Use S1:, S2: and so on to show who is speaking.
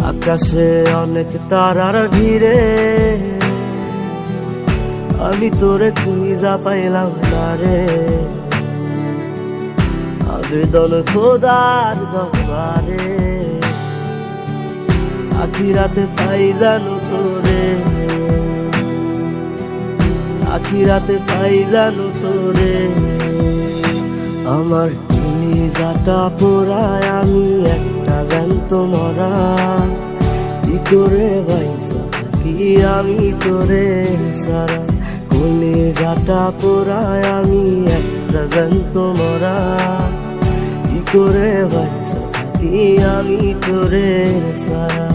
S1: আকাশে অনেক তারার ভিড়ে আমি তোরে খুঁজা পাইলাম না রে। আবেদন খোদার দরবারে আখিরাতে পাই জানো তোরে, আখিরাতে পাই জানো তোরে। আমার কলিজাটা পোড়ায় আমি একটা জ্যান্ত মরা, কি করে বাইসা থাকি আমি তোরে সারা। কলিজাটা পোড়ায় আমি একটা জ্যান্ত মরা, কি করে বাইসা থাকি আমি তোরে সারা।